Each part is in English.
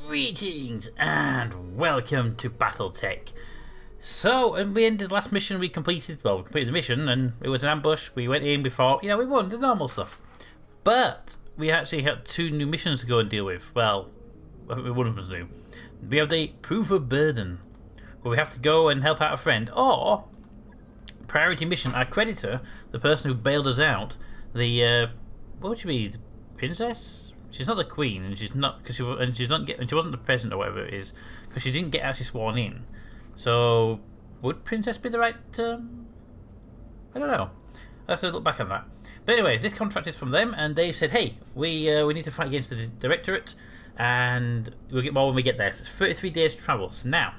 Greetings and welcome to BattleTech. So, and we ended the last mission we completed. Well, we completed the mission and it was an ambush. We went in, we fought, we won, the normal stuff. But we actually had two new missions to go and deal with. Well, one of them was new. We have the Proof of Burden, where we have to go and help out a friend, or priority mission, our creditor, the person who bailed us out, the what would she be, the princess? She's not the queen, and she's not she wasn't the president or whatever it is, because she didn't get actually sworn in. So would princess be the right term? I don't know. I'll have to look back on that. But anyway, this contract is from them, and they've said, hey, we need to fight against the directorate, and we'll get more when we get there. It's 33 days travel. So now,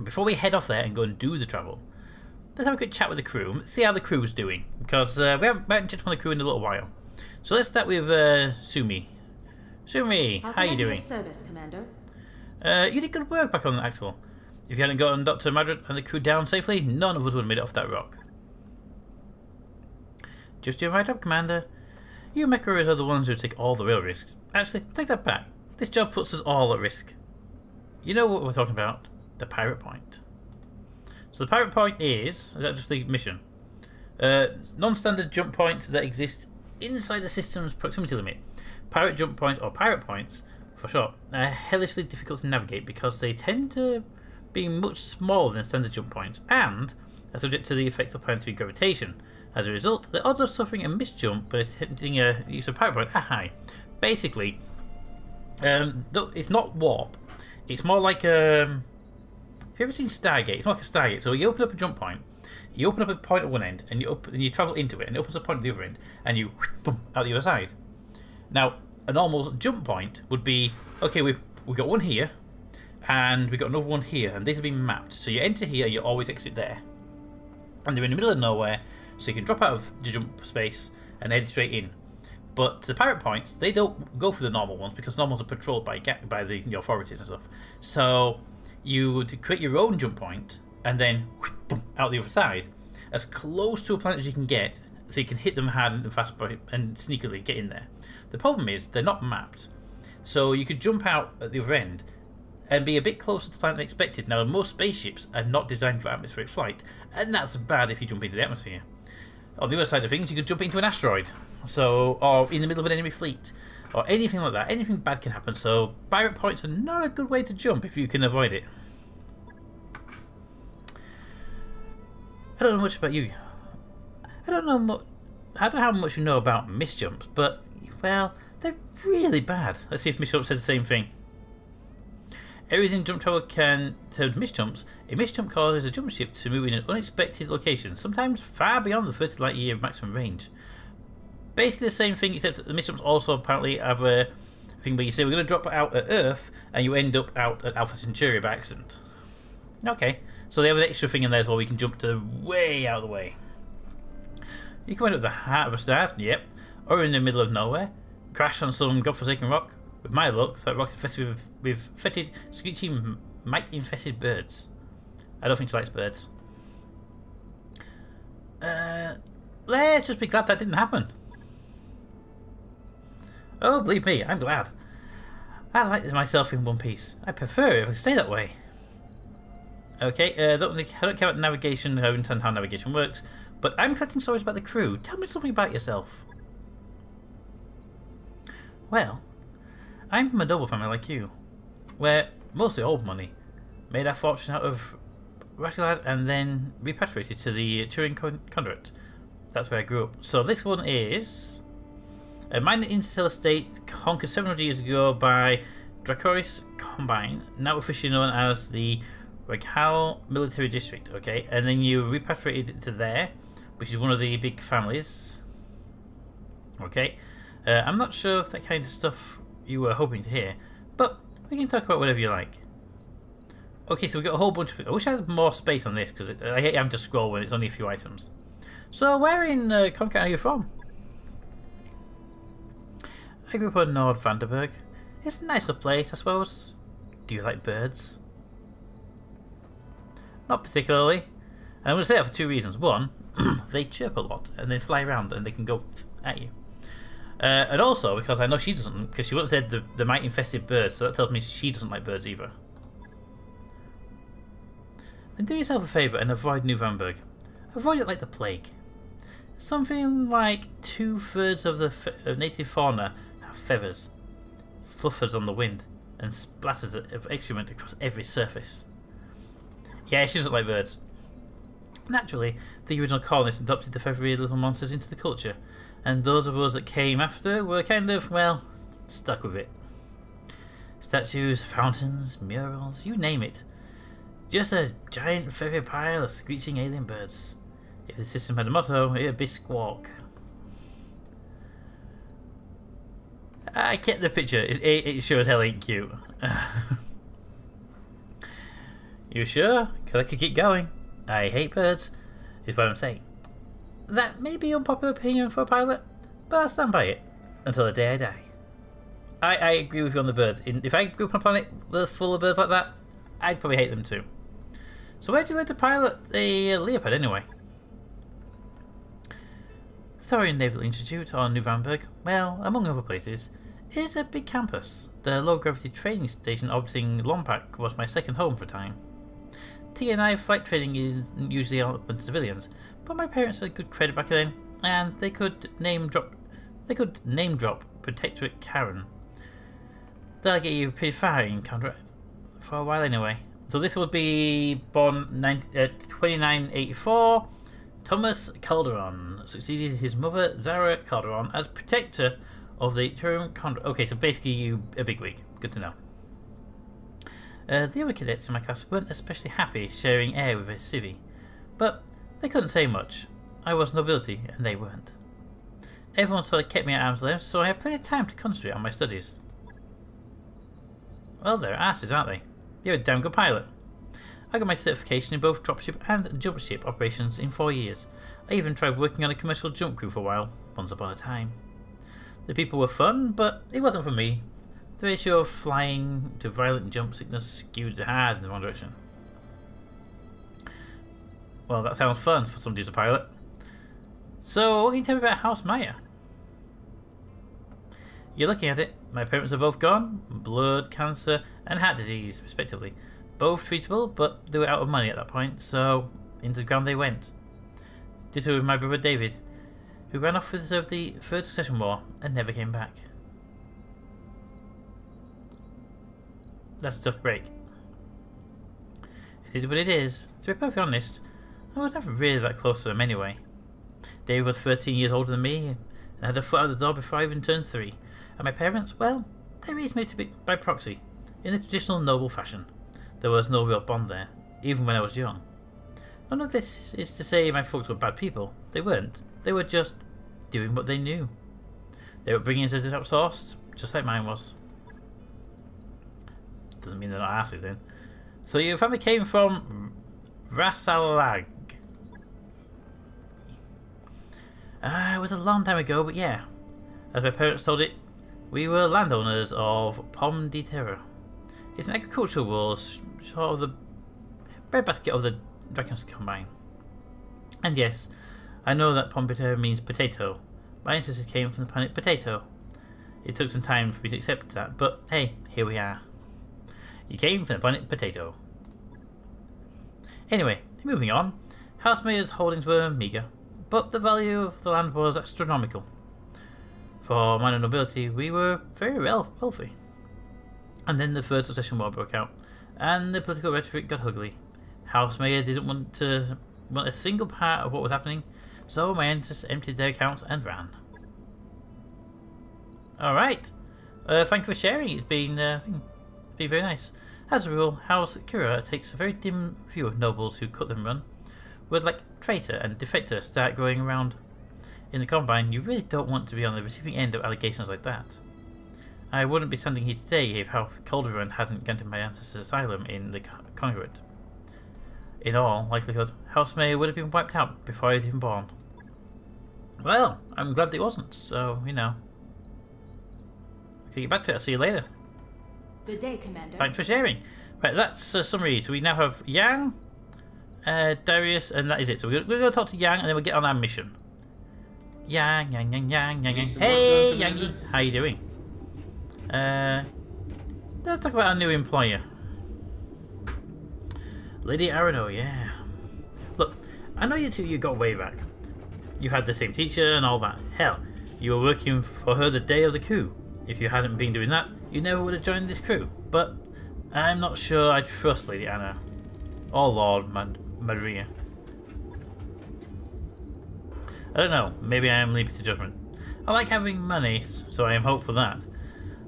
before we head off there and go and do the travel, let's have a quick chat with the crew. Let's see how the crew's doing, because we haven't checked on the crew in a little while. So let's start with Sumi. Sumi, how you doing? Service, Commander. You did good work back on the Axel. If you hadn't gotten Dr. Madrid and the crew down safely, none of us would have made it off that rock. Just doing my job, Commander. You MechWarriors are the ones who take all the real risks. Actually, take that back. This job puts us all at risk. You know what we're talking about? The Pirate Point. So the Pirate Point is that just the mission? Non-standard jump points that exist inside the system's proximity limit. Pirate jump points, or pirate points for short, are hellishly difficult to navigate because they tend to be much smaller than standard jump points and are subject to the effects of planetary gravitation. As a result, the odds of suffering a misjump by attempting a use of pirate point are high. Basically, it's not warp. It's more like have you ever seen Stargate? It's more like a Stargate. So you open up a jump point. You open up a point at one end, and you travel into it, and it opens a point at the other end, and you boom, out the other side. Now, a normal jump point would be, okay, we've got one here, and we've got another one here, and these have been mapped. So you enter here, you always exit there. And they're in the middle of nowhere, so you can drop out of the jump space and head straight in. But the pirate points, they don't go for the normal ones, because normals are patrolled by the authorities and stuff. So you would create your own jump point, and then boom, out the other side, as close to a planet as you can get, so you can hit them hard and fast and sneakily get in there. The problem is they're not mapped, so you could jump out at the other end and be a bit closer to the planet than expected. Now, most spaceships are not designed for atmospheric flight, and that's bad if you jump into the atmosphere. On the other side of things, you could jump into an asteroid, or in the middle of an enemy fleet, or anything like that. Anything bad can happen. So pirate points are not a good way to jump if you can avoid it. I don't know much about you. I don't know how much you know about misjumps, but, well, they're really bad. Let's see if misjump says the same thing. Areas in jump travel can turn misjumps. A misjump causes a jump ship to move in an unexpected location, sometimes far beyond the 30 light year maximum range. Basically the same thing, except that the misjumps also apparently have a thing where you say we're going to drop out at Earth, and you end up out at Alpha Centauri by accident. Okay, so they have an extra thing in there as well. We can jump to way out of the way. You can end up at the heart of a star, yep, or in the middle of nowhere, crash on some godforsaken rock. With my luck, that rock's infested with fetid, screechy, mite-infested birds. I don't think she likes birds. Let's just be glad that didn't happen. Oh, believe me, I'm glad. I like myself in one piece. I prefer it if I could stay that way. Okay, I don't care about navigation. I don't understand how navigation works, but I'm collecting stories about the crew. Tell me something about yourself. Well, I'm from a noble family like you, where mostly old money made our fortune out of Ratchet and then repatriated to the Turing Conduit. That's where I grew up. So this one is a minor interstellar state conquered 700 years ago by Dracoris Combine, now officially known as the Regal Military District. Okay, and then you repatriated to there, which is one of the big families. Okay, I'm not sure if that kind of stuff you were hoping to hear, but we can talk about whatever you like. Okay, so we got a whole bunch of... I wish I had more space on this, because I hate having to scroll when it's only a few items. So where in Concat are you from? I grew up in Nord Vanderberg. It's a nicer place, I suppose. Do you like birds? Not particularly. And I'm going to say that for two reasons. One, they chirp a lot, and they fly around, and they can go at you. And also because I know she doesn't, because she would have said the mite infested birds, so that tells me she doesn't like birds either. Then do yourself a favour and avoid New Vanberg. Avoid it like the plague. Something like 2/3 of the native fauna have feathers, fluffers on the wind, and splatters of excrement across every surface. Yeah, she doesn't like birds. Naturally, the original colonists adopted the feathery little monsters into the culture, and those of us that came after were kind of, well, stuck with it. Statues, fountains, murals, you name it. Just a giant feathery pile of screeching alien birds. If the system had a motto, it would be squawk. I kept the picture. It sure as hell ain't cute. You sure? Because I could keep going. I hate birds, is what I'm saying. That may be unpopular opinion for a pilot, but I'll stand by it until the day I die. I agree with you on the birds. If I grew up on a planet full of birds like that, I'd probably hate them too. So where'd you learn to pilot a leopard anyway? Thorian Naval Institute on New Vanberg, well, among other places, is a big campus. The low-gravity training station orbiting Lompak was my second home for a time. TNI flight training is usually open to civilians, but my parents had good credit back then, and they could name drop Protectorate Karen. That'll get you pretty far in contract for a while anyway. So this would be born 2984. Thomas Calderon succeeded his mother Zara Calderon as protector of the Turum Condor. Okay, so basically you a bigwig. Good to know. The other cadets in my class weren't especially happy sharing air with a civvy, but they couldn't say much. I was nobility and they weren't. Everyone sort of kept me at arm's length, so I had plenty of time to concentrate on my studies. Well, they're asses, aren't they? You're a damn good pilot. I got my certification in both dropship and jump ship operations in 4 years. I even tried working on a commercial jump crew for a while, once upon a time. The people were fun, but it wasn't for me. The ratio of flying to violent jump sickness skewed hard in the wrong direction. Well, that sounds fun for somebody who's a pilot. So, what can you tell me about House Maya? You're looking at it. My parents are both gone. Blood cancer and heart disease, respectively. Both treatable, but they were out of money at that point, so into the ground they went. Ditto with my brother David, who ran off to serve the Third Succession War and never came back. That's a tough break. It is what it is. To be perfectly honest, I was never really that close to him anyway. David was 13 years older than me and had a foot out the door before I even turned 3. And my parents, well, they raised me to be by proxy, in the traditional noble fashion. There was no real bond there, even when I was young. None of this is to say my folks were bad people. They weren't. They were just doing what they knew. They were bringing us to the top source, just like mine was. Doesn't mean they're not asses then. So your family came from Rasalag. It was a long time ago, but yeah. As my parents told it, we were landowners of Pomme de Terre. It's an agricultural world, sort of the breadbasket of the Dragons Combine. And yes, I know that Pomme de Terre means potato. My ancestors came from the planet Potato. It took some time for me to accept that, but hey, here we are. You came from the planet Potato. Anyway, moving on. House Mayor's holdings were meagre, but the value of the land was astronomical. For minor nobility, we were very wealthy. And then the Third Succession War broke out, and the political rhetoric got ugly. House Mayor didn't want a single part of what was happening, so my ancestors emptied their accounts and ran. Alright, thank you for sharing. It's been very nice. As a rule, House Kura takes a very dim view of nobles who cut them run. Words like traitor and defector start going around in the Combine. You really don't want to be on the receiving end of allegations like that. I wouldn't be standing here today if House Calderon hadn't gone to my ancestors' asylum in the Congrate. In all likelihood, House Mayor would have been wiped out before I was even born. Well, I'm glad it wasn't, so, you know. Okay, get back to it. I'll see you later. Good day, Commander. Thanks for sharing. Right, that's a summary. So we now have Yang, Darius, and that is it. So we're going to talk to Yang and then we'll get on our mission. Yang, yang, yang, yang, yang, yang. Hey, Yangi, how you doing? Let's talk about our new employer. Lady Arano, yeah. Look, I know you got way back. You had the same teacher and all that. Hell, you were working for her the day of the coup. If you hadn't been doing that, you never would have joined this crew. But I'm not sure I trust Lady Anna. Or Lord Maria. I don't know, maybe I am leaping to judgment. I like having money, so I am hopeful that.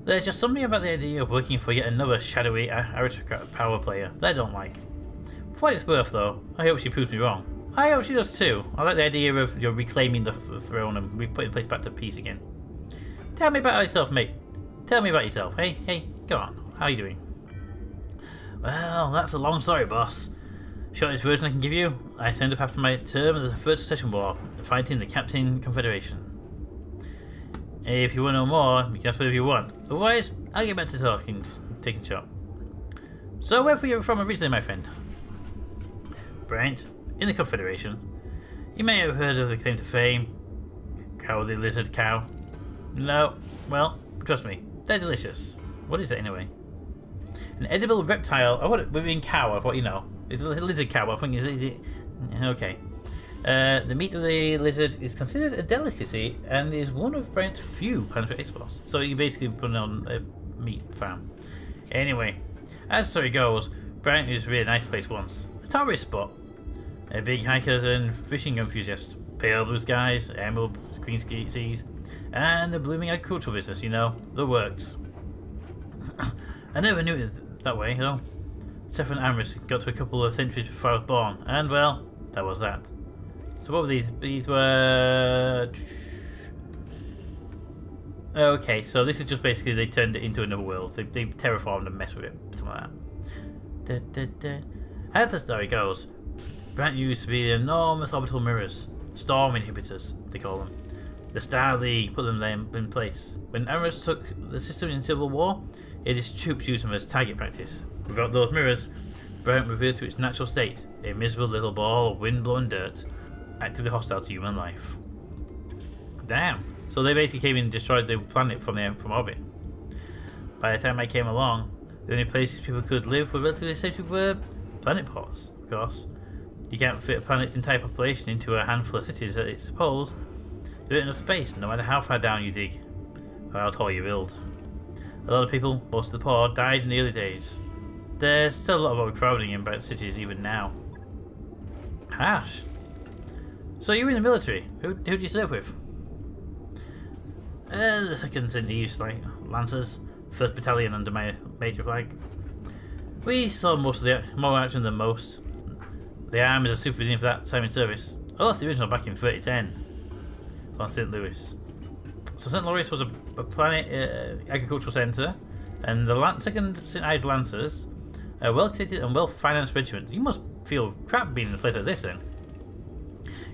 There's just something about the idea of working for yet another shadowy aristocrat power player that I don't like. For what it's worth though, I hope she proves me wrong. I hope she does too. I like the idea of reclaiming the throne and putting the place back to peace again. Tell me about yourself, mate. Tell me about yourself. Hey, go on. How are you doing? Well, that's a long story, boss. Shortest version I can give you, I signed up after my term in the First Secession War, fighting the Captain Confederation. If you want to know more, you can ask whatever you want. Otherwise, I'll get back to taking shot. So, where were you from originally, my friend? Brent, in the Confederation. You may have heard of the claim to fame. Cowardly lizard cow. No, well, trust me, they're delicious. What is it anyway? An edible reptile. Oh, what? Within cow, I thought you know. It's a lizard cow. I think is it? Okay. The meat of the lizard is considered a delicacy and is one of Brent's few planned for exports. So you basically put it on a meat farm. Anyway, as the story goes, Brent was a really nice place once. A tourist spot. Big hikers and fishing enthusiasts. Pale blue skies, emerald green seas, and a blooming agricultural business. You know, the works. I never knew it that way, though. Stefan Amris got to a couple of centuries before I was born, and well, that was that. So what were these? These were... Okay, so this is just basically they turned it into another world. They terraformed and messed with it, something like that. As the story goes, Brent used to be enormous orbital mirrors, storm inhibitors, they call them. The Star League put them in place. When Amris took the system in Civil War, his troops used them as target practice. Without those mirrors, Brent revealed to its natural state, a miserable little ball of wind-blown dirt, actively hostile to human life. Damn. So they basically came in and destroyed the planet from orbit. By the time I came along, the only places people could live were relatively safe were planet ports, of course. You can't fit a planet's entire population into a handful of cities, I suppose. There isn't enough space, no matter how far down you dig, or how tall you build. A lot of people, most of the poor, died in the early days. There's still a lot of overcrowding in both cities even now. Harsh. So you were in the military. Who did you serve with? The 2nd St. Eve's, like Lancers, 1st Battalion under my major flag. We saw more action than most. The arm is a super for that time in service. I lost the original back in 3010 on St. Louis. So St. Louis was a planet agricultural centre, and the 2nd St. Ives Lancers, a well-connected and well-financed regiment. You must feel crap being in a place like this then.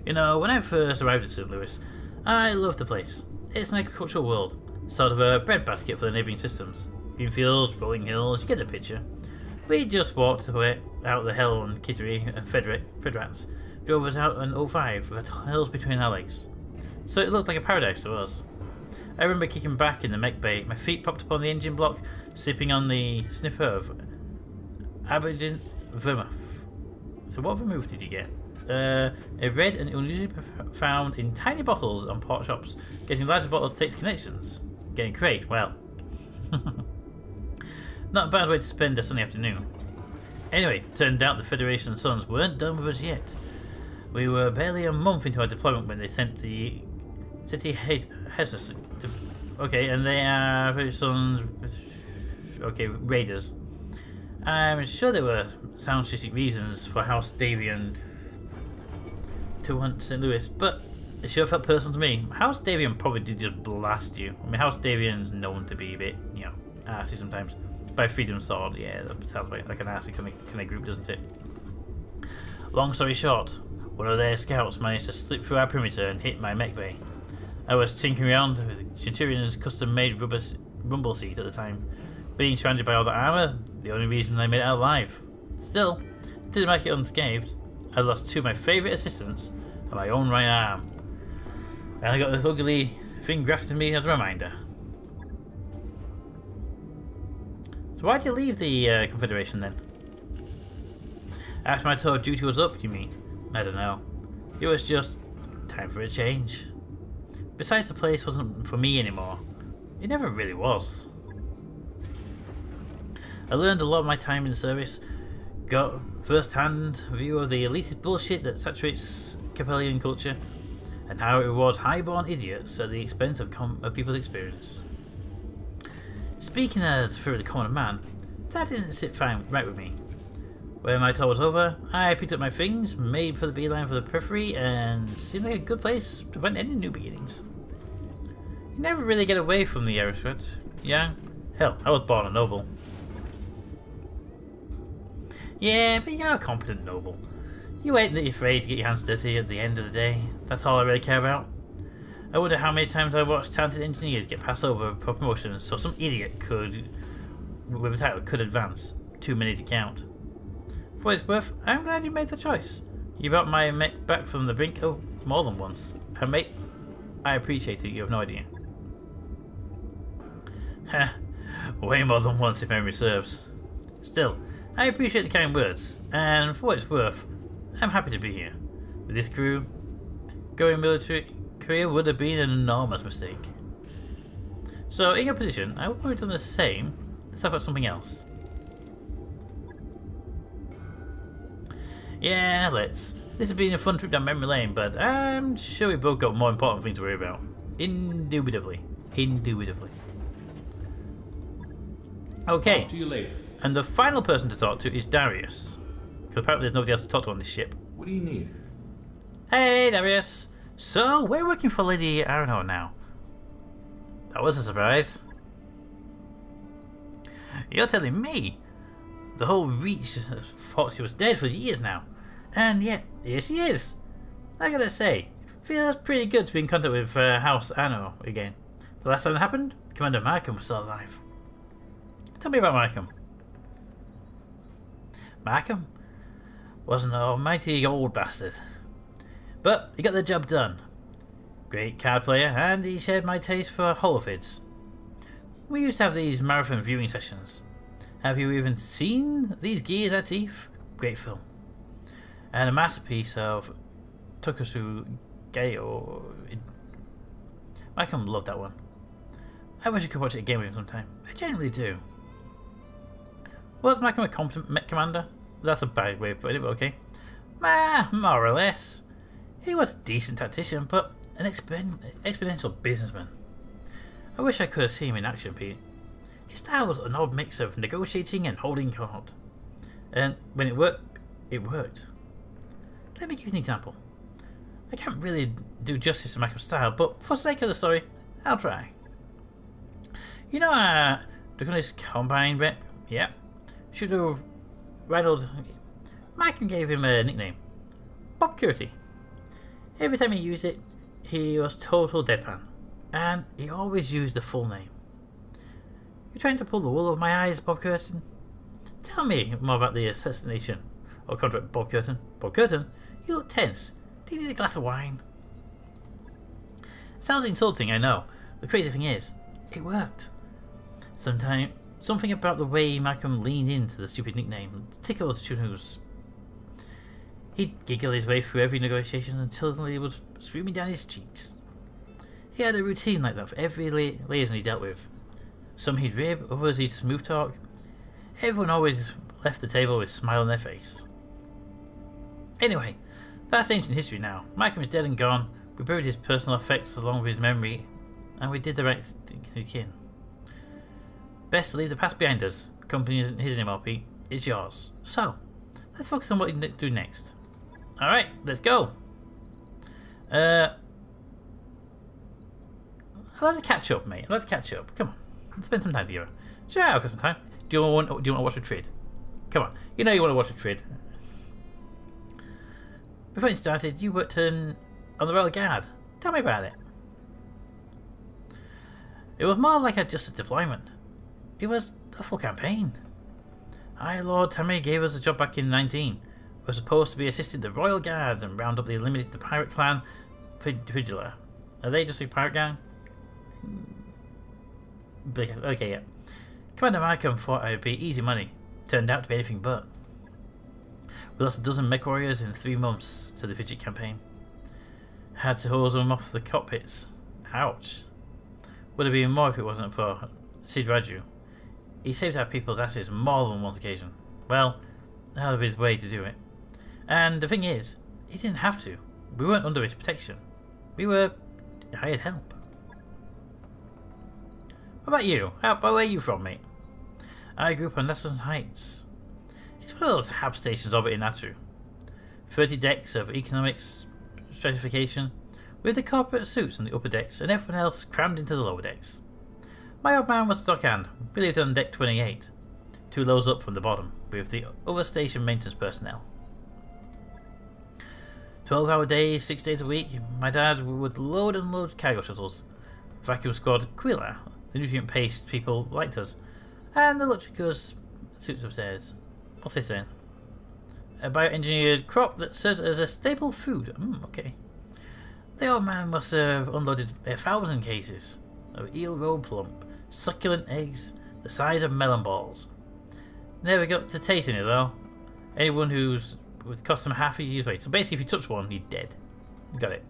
You know, when I first arrived at St. Louis, I loved the place. It's an agricultural world, sort of a breadbasket for the neighbouring systems. Green fields, rolling hills, you get the picture. We just walked away out the hill on Kittery and Fedrats, drove us out on 05 with hills between our legs. So it looked like a paradise to us. I remember kicking back in the mech bay, my feet popped upon the engine block, sipping on the sniffer of Aberdeen's vermouth. So what vermouth did you get? A red and unusually found in tiny bottles on pot shops. Getting larger bottles takes connections. Getting crate, well. Not a bad way to spend a sunny afternoon. Anyway, turned out the Federation Sons weren't done with us yet. We were barely a month into our deployment when they sent the city heads. Okay, and they are Federation Sons. Okay, raiders. I'm sure there were sound strategic reasons for House Davian to hunt St. Louis, but it sure felt personal to me. House Davian probably did just blast you. I mean, House Davian's known to be a bit, you know, arsey sometimes. By Freedom Sword, yeah, that sounds like an arsey kind of group, doesn't it? Long story short, one of their scouts managed to slip through our perimeter and hit my mech bay. I was tinkering around with Centurion's custom-made rumble seat at the time. Being surrounded by all the armour, the only reason I made it out alive. Still, didn't make it unscathed. I lost two of my favourite assistants and my own right arm. And I got this ugly thing grafted to me as a reminder. So why'd you leave the Confederation then? After my tour of duty was up, you mean? I don't know. It was just time for a change. Besides, the place wasn't for me anymore. It never really was. I learned a lot of my time in the service, got first-hand view of the elitist bullshit that saturates Capellian culture, and how it rewards high-born idiots at the expense of people's experience. Speaking as for the common man, that didn't sit right with me. When my tour was over, I picked up my things, made for the beeline for the periphery, and seemed like a good place to find any new beginnings. You never really get away from the aristocrat, yeah? Hell, I was born a noble. Yeah, but you're a competent noble. You ain't afraid to get your hands dirty at the end of the day. That's all I really care about. I wonder how many times I watched talented engineers get passed over for promotion so some idiot with a title could advance. Too many to count. For what it's worth, I'm glad you made the choice. You brought my mech back from the brink more than once. And mate, I appreciate it, you have no idea. Heh, way more than once if memory serves. Still, I appreciate the kind words, and for what it's worth, I'm happy to be here. With this crew, going military career would have been an enormous mistake. So, in your position, I would probably done the same. Let's talk about something else. Yeah, let's. This has been a fun trip down memory lane, but I'm sure we both got more important things to worry about. Indubitably. Indubitably. Okay. Talk to you later. And the final person to talk to is Darius. Because apparently there's nobody else to talk to on this ship. What do you need? Hey, Darius. So, we're working for Lady Arano now. That was a surprise. You're telling me? The whole Reach thought she was dead for years now. And yet, here she is. I gotta say, it feels pretty good to be in contact with House Anno again. The last time it happened, Commander Markham was still alive. Tell me about Markham. Markham was an almighty old bastard. But he got the job done. Great card player, and he shared my taste for holovids. We used to have these marathon viewing sessions. Have you even seen These Gears at Eve? Great film. And a masterpiece of Tokusu Gayo. Markham loved that one. I wish I could watch it again with him sometime. I genuinely do. Was Markham a competent mech commander? That's a bad way of putting it, but okay. More or less. He was a decent tactician, but an exponential businessman. I wish I could have seen him in action, Pete. His style was an odd mix of negotiating and holding court. And when it worked, it worked. Let me give you an example. I can't really do justice to Markham's style, but for the sake of the story, I'll try. You know Draconis Combine rep? Yep. Should have rattled. Markham gave him a nickname. Bob Curty. Every time he used it, he was total deadpan. And he always used the full name. You're trying to pull the wool over my eyes, Bob Curtin? Tell me more about the assassination. Or contract Bob Curtin. Bob Curtin? You look tense. Do you need a glass of wine? Sounds insulting, I know. The crazy thing is, it worked. Something about the way Markham leaned into the stupid nickname tickled Chunu's. He'd giggle his way through every negotiation until he was streaming down his cheeks. He had a routine like that for every liaison he dealt with. Some he'd rib, others he'd smooth talk. Everyone always left the table with a smile on their face. Anyway, that's ancient history now. Markham is dead and gone. We buried his personal effects along with his memory, and we did the right thing to kin. Best to leave the past behind us. The company isn't his anymore, Pete. It's yours. So, let's focus on what we do next. Alright, let's go. I'd like to catch up, mate. I'd like to catch up. Come on. Let's spend some time together. Sure, I've got some time. Do you want to watch a trid? Come on. You know you want to watch a trid. Before you started, you worked on the Royal Guard. Tell me about it. It was more like just a deployment. It was a full campaign. High Lord Tammy gave us a job back in 19. We were supposed to be assisting the Royal Guard and round up the pirate clan Feudal. Are they just a pirate gang? Okay, yeah. Commander Markham thought I'd be easy money. Turned out to be anything but. We lost a dozen MechWarriors in 3 months to the Fidget campaign. Had to hose them off the cockpits. Ouch. Would have been more if it wasn't for Sid Raju. He saved our people's asses more than one occasion. Well, out of his way to do it. And the thing is, he didn't have to. We weren't under his protection. We were hired help. What about you? Where are you from, mate? I grew up on Lessons Heights. It's one of those hab stations orbiting Atu. 30 decks of economics stratification, with the corporate suits on the upper decks and everyone else crammed into the lower decks. My old man was stockhand. We lived on deck 28, 2 lows up from the bottom, with the other station maintenance personnel. 12-hour days, 6 days a week. My dad would load and load cargo shuttles. Vacuum squad Quilla, the nutrient paste people liked us, and the Luchicos suits upstairs. What's they saying? A bioengineered crop that serves as a staple food. Okay. The old man must have unloaded 1,000 cases of eel roe plump, succulent eggs the size of melon balls. Never got to taste any though. Anyone who's would cost him half a year's weight. So basically, if you touch one, you're dead. Got it.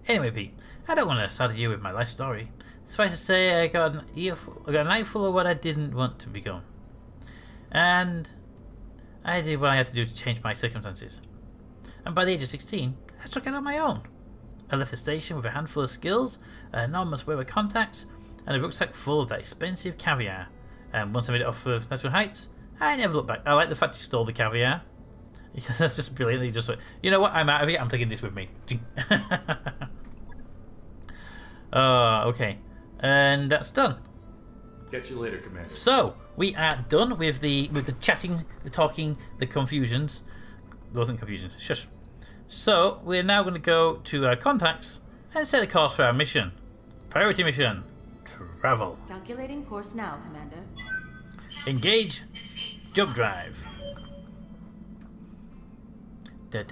Anyway, Pete, I don't want to saddle you with my life story. Suffice to say, I got a night full of what I didn't want to become, and I did what I had to do to change my circumstances. And by the age of 16, I struck out on my own. I left the station with a handful of skills, an enormous web of contacts, and a rucksack full of that expensive caviar. And once I made it off of Natural Heights, I never looked back. I like the fact you stole the caviar. That's just brilliant. You just went, you know what? I'm out of here. I'm taking this with me. Okay, and that's done. Catch you later, Commander. So we are done with the chatting, the talking, the confusions. Wasn't confusions. Shush. So we're now going to go to our contacts and set a course for our mission. Priority mission: travel. Calculating course now, Commander. Engage. Jump drive. Are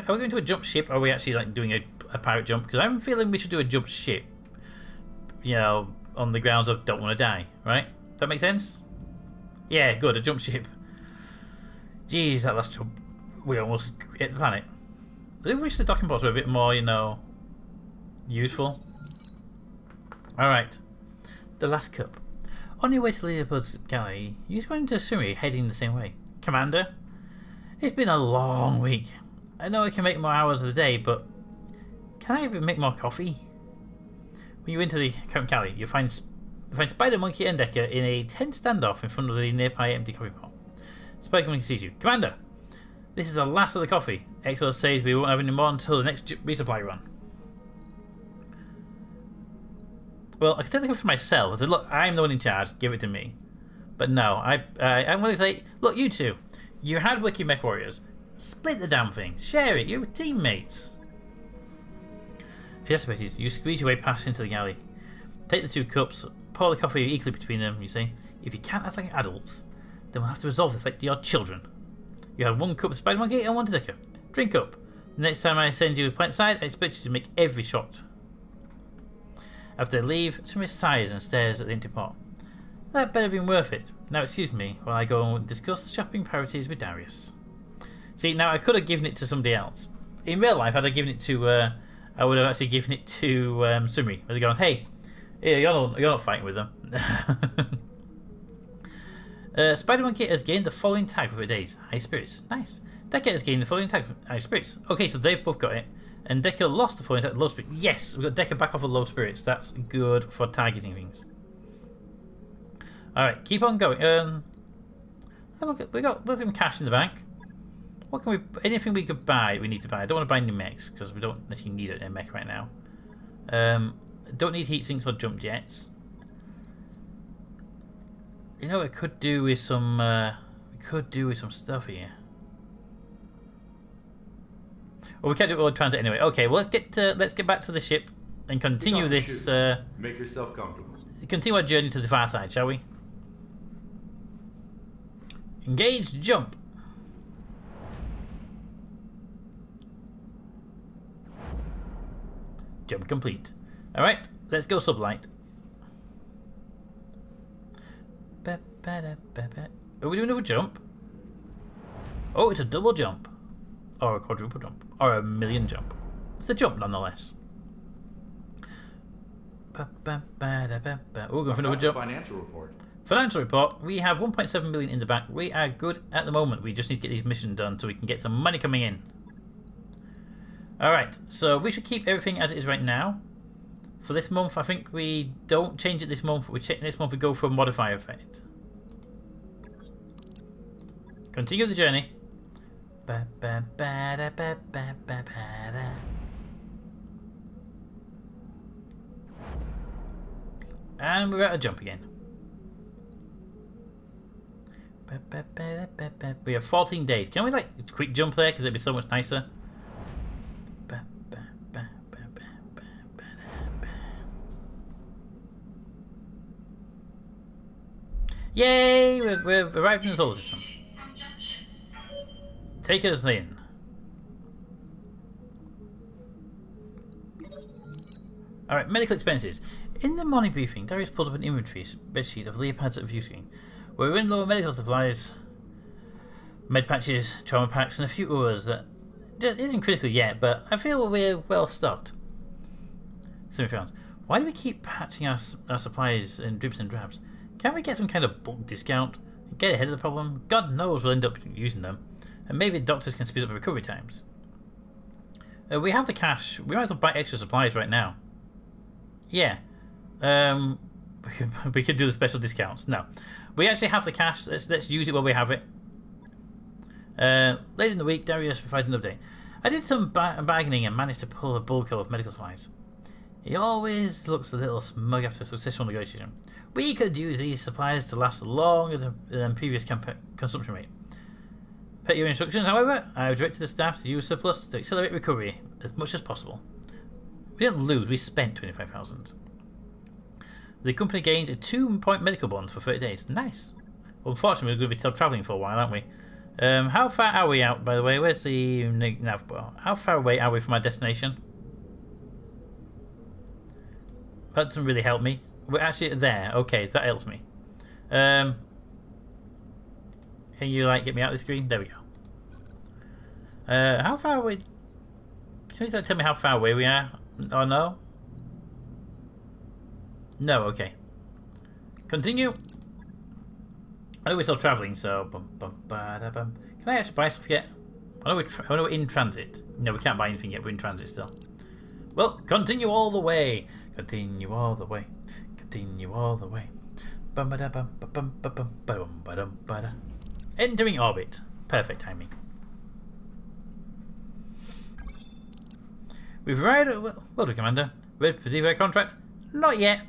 we going to a jump ship, or are we actually like doing a pirate jump? Because I'm feeling we should do a jump ship. You know, on the grounds of don't want to die, right? Does that make sense? Yeah, good, a jump ship. Jeez, that last jump, we almost hit the planet. I wish the docking pods were a bit more, you know, useful. Alright, the last cup. On your way to Leopold's galley, you went into Surrey heading the same way. Commander, it's been a long week. I know I can make more hours of the day, but can I make more coffee? When you enter the Count Cali, you find Spider Monkey and Decker in a tense standoff in front of the nearby empty coffee pot. Spider Monkey sees you. Commander, this is the last of the coffee. Expo says we won't have any more until the next resupply run. Well, I can take the coffee for myself. I said, look, I'm the one in charge. Give it to me. But no, I'm going to say, look, you two, you're hardworking MechWarriors. Split the damn thing. Share it. You're teammates. Exasperated, you squeeze your way past into the galley. Take the 2 cups, pour the coffee equally between them. You say, if you can't act like adults, then we'll have to resolve this like your children. You have 1 cup of Spider Monkey and 1 to Decker. Drink up. The next time I send you a plant side, I expect you to make every shot. After they leave, Summer sighs and stares at the empty pot. That better have been worth it. Now excuse me while I go and discuss shopping priorities with Darius. See, now I could have given it to somebody else. In real life, I'd have given it to, I would have actually given it to Sumri. Where they're going, hey, you're not fighting with them. Spider Monkey has gained the following tag for the days. High spirits. Nice. Decker has gained the following tag for high spirits. Okay, so they've both got it. And Decker lost the following tag low spirits. Yes, we've got Decker back off of low spirits. That's good for targeting things. Alright, keep on going. We got some cash in the bank. What can we? Anything we could buy? We need to buy. I don't want to buy any mechs because we don't actually need a mech right now. Don't need heat sinks or jump jets. You know, what we could do with some. We could do with some stuff here. Well, we can't do it all transit anyway. Okay, well let's get back to the ship and continue this. Make yourself comfortable. Continue our journey to the far side, shall we? Engage, jump. Jump complete. Alright, let's go sublight. Are we doing another jump? Oh, it's a double jump. Or a quadruple jump. Or a million jump. It's a jump nonetheless. We're going for another jump. Financial report. Financial report. We have 1.7 million in the bank. We are good at the moment. We just need to get these missions done so we can get some money coming in. Alright, so we should keep everything as it is right now. For this month, I think we don't change it this month. We check next month. We go for a modifier effect. Continue the journey. And we're at a jump again. We have 14 days. Can we like quick jump there because it'd be so much nicer? Yay! We've arrived in the solar system. Take us in. Alright, medical expenses. In the morning briefing, Darius pulls up an inventory spreadsheet of Leopard's at view screen. We're in lower medical supplies, med patches, trauma packs, and a few others that just isn't critical yet, but I feel we're well stocked. Semi-France. Why do we keep patching our supplies in dribs and drabs? Can't we get some kind of bulk discount and get ahead of the problem? God knows we'll end up using them. And maybe doctors can speed up the recovery times. We have the cash. We might as well buy extra supplies right now. Yeah. We could do the special discounts. No. We actually have the cash. Let's use it while we have it. Later in the week, Darius provided an update. I did some bargaining and managed to pull a bulk of medical supplies. He always looks a little smug after a successful negotiation. We could use these supplies to last longer than previous consumption rate. Per your instructions, however, I have directed the staff to use surplus to accelerate recovery as much as possible. We didn't lose, we spent 25,000. The company gained a 2-point medical bond for 30 days. Nice. Well, unfortunately, we're going to be still travelling for a while, aren't we? How far are we out, by the way? Where's the nav bar? How far away are we from our destination? That doesn't really help me. We're actually there. Okay, that helps me. Can you like get me out of the screen? There we go. How far away? Can you tell me how far away we are? Oh no. No. Okay. Continue. I know we're still travelling, so can I actually buy stuff yet? I know we're in transit. No, we can't buy anything yet. We're in transit still. Well, continue all the way. Continue all the way. Continue all the way. Entering orbit. Perfect timing. We've arrived at... Well done, Commander. Ready for the contract? Not yet.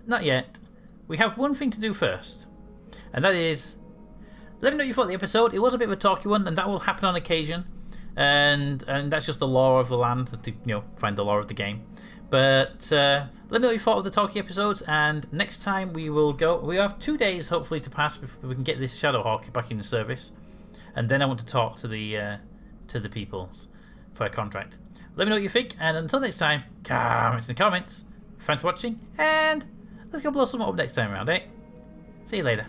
Not yet. We have one thing to do first. And that is... Let me know what you thought of the episode. It was a bit of a talky one, and that will happen on occasion. And that's just the law of the land, to find the law of the game. But let me know what you thought of the talky episodes, and next time we will go... We have 2 days, hopefully, to pass before we can get this Shadowhawk back in the service. And then I want to talk to the peoples for a contract. Let me know what you think, and until next time, comments in the comments. Thanks for watching, and let's go blow some up next time around, eh? See you later.